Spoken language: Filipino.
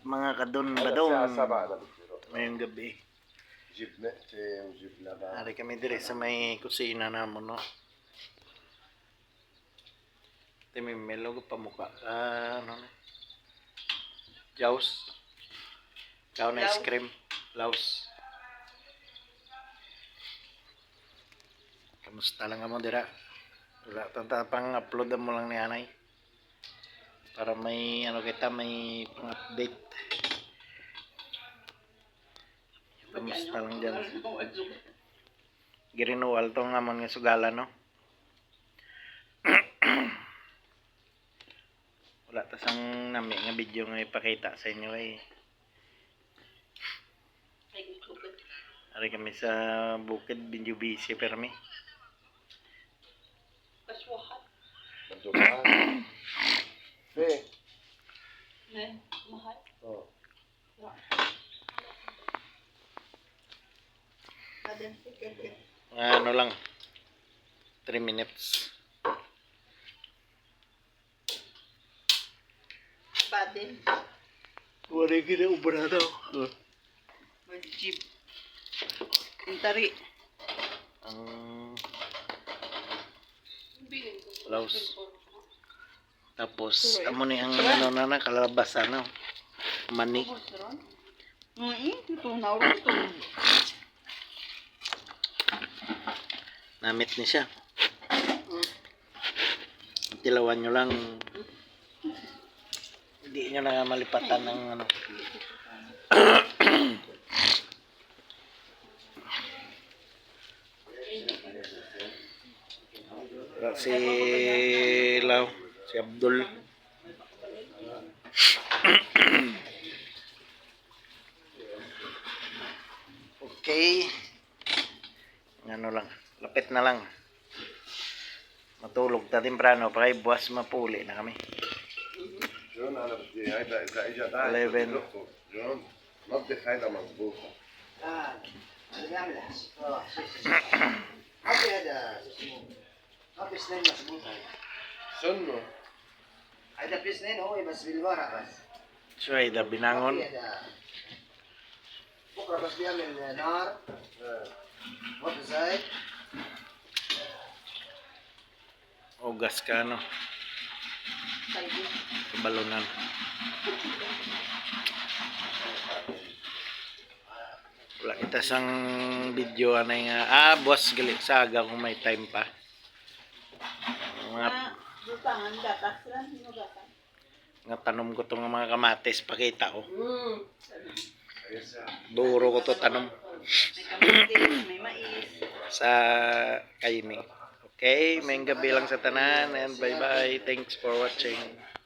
mga kadon-badong ngayong gabi. Hari kami dire sa may kusina namon, no. Timi melog pamuka. Ano? Jaws. Kaon na ice cream. Laos. Kamusta lang mo dira? Wala tanta pang upload mo lang ni anay. Para may ano kita may pang-update. Kamusta lang dyan? Girinuwal to nga mga sugala, no? Wala tasang nami nga video nga ipakita sa inyo eh. Ari kami sa bukid Binju BC permi. Kaswahat. Mahal. Oh. Ano lang 3 minutes. Badin. Wala gina ubra daw. Majib. Intari. Ang Laos. Tapos amo ni ang ano na kalabasan, no. Mani. Ito na ulit ito. Namit ni siya. Tilawan nyo lang. Hindi nyo na malipatan ng ano. Si Lau, si Abdul. Okay. Ano lang, lapit na lang. Matulog ta temprano para buwas mapuli na kami. 11. نظف هيدا مظبوط. اللي بيعملها حطي هذا اسمه حطي سنين مظبوط هذا شنو؟ هذا في سنين هو بس بالورق بس So, ida binangon. بكره بس بيعمل نار حط زيت Ogas ka, no? Balunan. Wala kita sang video anay nga. Boss, gali saga kung may time pa. Mga Butangan gatas lang. Sino gatas? nga tanom ko tong mga kamatis, pakita ko. Duro ko to tanom May kamatis, may mais. sa kaini. Okay, may gabi lang sa tanan and bye-bye. Thanks for watching.